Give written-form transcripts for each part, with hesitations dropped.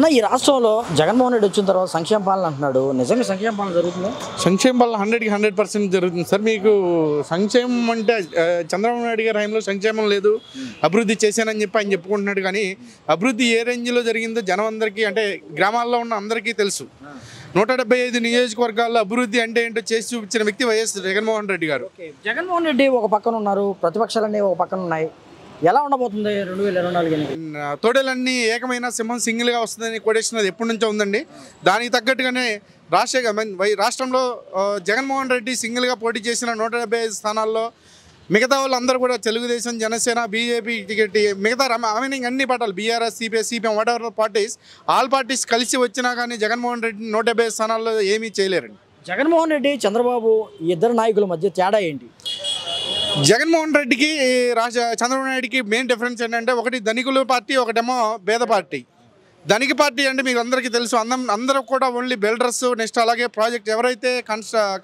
అన్న ఈ రాష్ట్రంలో జగన్మోహన్ రెడ్డి వచ్చిన తర్వాత సంక్షేమ పాలన అంటున్నాడు. నిజంగా సంక్షేమ పాలన జరుగుతుందా? సంక్షేమ పాలన 100కి 100% జరుగుతుంది సార్. మీకు సంక్షేమం అంటే చంద్రబాబు నాయుడు గారి హయాంలో సంక్షేమం లేదు, అభివృద్ధి చేశానని చెప్పి ఆయన చెప్పుకుంటున్నాడు. కానీ అభివృద్ధి ఏ రేంజ్లో జరిగిందో జనం అందరికీ, అంటే గ్రామాల్లో ఉన్న అందరికీ తెలుసు. 175 నియోజకవర్గాల్లో అభివృద్ధి అంటే ఏంటో చేసి చూపించిన వ్యక్తి వైఎస్ జగన్మోహన్ రెడ్డి గారు. జగన్మోహన్ రెడ్డి ఒక పక్కన ఉన్నారు, ప్రతిపక్షాలన్నీ ఒక పక్కన ఉన్నాయి. ఎలా ఉండబోతుంది 2024 ఎన్నికలు? తోడేలన్నీ ఏకమైన సింహం సింగిల్గా వస్తుందని కొటేషన్ అది ఎప్పటి నుంచో ఉందండి. దానికి తగ్గట్టుగానే రాష్ట్రంలో జగన్మోహన్ రెడ్డి సింగిల్గా పోటీ చేసిన 175 స్థానాల్లో మిగతా వాళ్ళందరూ కూడా తెలుగుదేశం, జనసేన, బీజేపీ టికెట్, మిగతా అన్ని పార్టీలు BRS, CPM what parties, all parties కలిసి వచ్చినా కానీ జగన్మోహన్ రెడ్డి 175 స్థానాల్లో ఏమీ చేయలేరండి. జగన్మోహన్ రెడ్డి, చంద్రబాబు ఈ ఇద్దరు నాయకుల మధ్య తేడా ఏంటి? జగన్మోహన్ రెడ్డికి చంద్రబాబు నాయుడికి మెయిన్ డిఫరెన్స్ ఏంటంటే, ఒకటి ధనికుల పార్టీ, ఒకటేమో పేద పార్టీ. ధనిక పార్టీ అంటే మీకు అందరికీ తెలుసు, అందరూ కూడా ఓన్లీ బిల్డర్స్, నెక్స్ట్ అలాగే ప్రాజెక్ట్ ఎవరైతే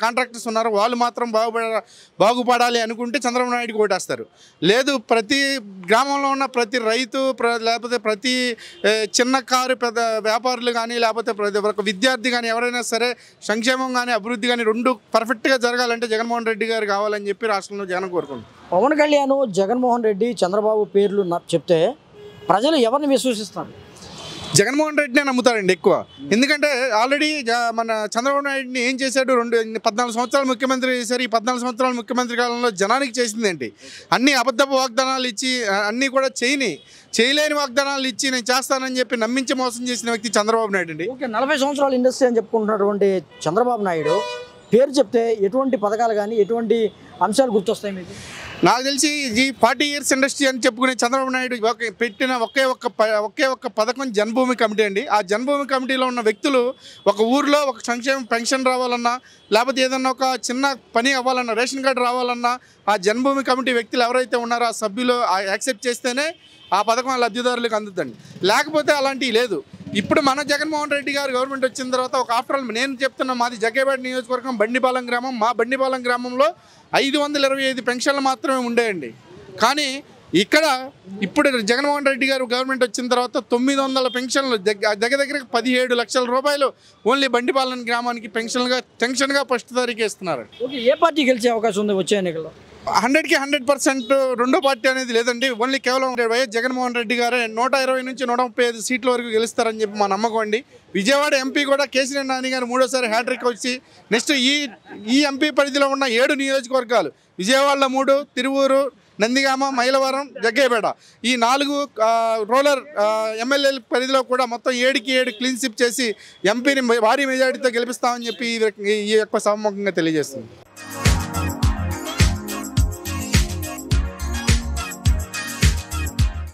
కాంట్రాక్టర్స్ ఉన్నారో వాళ్ళు మాత్రం బాగుపడాలి అనుకుంటే చంద్రబాబు నాయుడికి ఓటేస్తారు. లేదు, ప్రతి గ్రామంలో ఉన్న ప్రతి రైతు, లేకపోతే ప్రతి చిన్న కారు పెద్ద వ్యాపారులు కానీ, లేకపోతే ప్రతి ఒక్క విద్యార్థి కానీ ఎవరైనా సరే సంక్షేమం కానీ అభివృద్ధి కానీ రెండు పర్ఫెక్ట్గా జరగాలంటే జగన్మోహన్ రెడ్డి గారు కావాలని చెప్పి రాష్ట్రంలో జగన్ కోరుకుంటున్నారు. పవన్ కళ్యాణ్, జగన్మోహన్ రెడ్డి, చంద్రబాబు పేర్లు చెప్తే ప్రజలు ఎవరిని విశ్వసిస్తారు? జగన్మోహన్ రెడ్డినే నమ్ముతారండి ఎక్కువ. ఎందుకంటే ఆల్రెడీ మన చంద్రబాబు నాయుడిని ఏం చేశాడు, 14 సంవత్సరాలు ముఖ్యమంత్రి చేశారు. ఈ 14 సంవత్సరాల ముఖ్యమంత్రి కాలంలో జనానికి చేసిందేంటి? అన్ని అబద్ధపు వాగ్దానాలు ఇచ్చి, అన్నీ కూడా చేయలేని వాగ్దానాలు ఇచ్చి నేను చేస్తానని చెప్పి నమ్మించి మోసం చేసిన వ్యక్తి చంద్రబాబు నాయుడు అండి. ఓకే, 40 సంవత్సరాల ఇండస్ట్రీ అని చెప్పుకుంటున్నటువంటి చంద్రబాబు నాయుడు పేరు చెప్తే ఎటువంటి పథకాలు కానీ ఎటువంటి అంశాలు గుర్తొస్తాయి మీకు? నాకు తెలిసి ఈ 40 ఇయర్స్ ఇండస్ట్రీ అని చెప్పుకునే చంద్రబాబు నాయుడు పెట్టిన ఒకే ఒక్క పథకం జన్మభూమి కమిటీ అండి. ఆ జన్మభూమి కమిటీలో ఉన్న వ్యక్తులు ఒక ఊరిలో ఒక సంక్షేమ పెన్షన్ రావాలన్నా, లేకపోతే ఏదన్నా ఒక చిన్న పని అవ్వాలన్నా, రేషన్ కార్డు రావాలన్నా ఆ జన్మభూమి కమిటీ వ్యక్తులు ఎవరైతే ఉన్నారో ఆ సభ్యులు యాక్సెప్ట్ చేస్తేనే ఆ పథకం లబ్ధిదారులకు అందుతుంది. లేకపోతే అలాంటివి లేదు. ఇప్పుడు మన జగన్మోహన్ రెడ్డి గారు గవర్నమెంట్ వచ్చిన తర్వాత ఒక ఆఫ్టర్ ఆల్ నేను చెప్తున్నా, మాది జగ్గేపేట నియోజకవర్గం బండిపాలెం గ్రామం. మా బండిపాలెం గ్రామంలో 525 పెన్షన్లు మాత్రమే ఉండేయండి. కానీ ఇక్కడ ఇప్పుడు జగన్మోహన్ రెడ్డి గారు గవర్నమెంట్ వచ్చిన తర్వాత 900 పెన్షన్లు, దగ్గర 17 లక్షల రూపాయలు ఓన్లీ బండిపాలెం గ్రామానికి పెన్షన్గా ఫస్ట్ తారీఖు ఇస్తున్నారు. ఓకే, ఏ పార్టీ గెలిచే అవకాశం ఉంది వచ్చే ఎన్నికల్లో? 100కి 100% రెండో పార్టీ అనేది లేదండి. ఓన్లీ కేవలం వైఎస్ జగన్మోహన్ రెడ్డి గారే 120 నుంచి 135 సీట్ల వరకు గెలుస్తారని చెప్పి మా నమ్మకం అండి. విజయవాడ ఎంపీ కూడా కేసీఆర్ నాని గారు 3వ సారి హ్యాట్రిక్ వచ్చి నెక్స్ట్ ఈ ఎంపీ పరిధిలో ఉన్న 7 నియోజకవర్గాలు, విజయవాడలో 3, తిరువూరు, నందిగామ, మైలవరం, జగ్గేపేట, ఈ 4 రూరల్ ఎమ్మెల్యేల పరిధిలో కూడా మొత్తం 7కి 7 క్లీన్ స్వీప్ చేసి ఎంపీని భారీ మెజారిటీతో గెలిపిస్తామని చెప్పి ఈ యొక్క సభముఖంగా తెలియజేస్తుంది.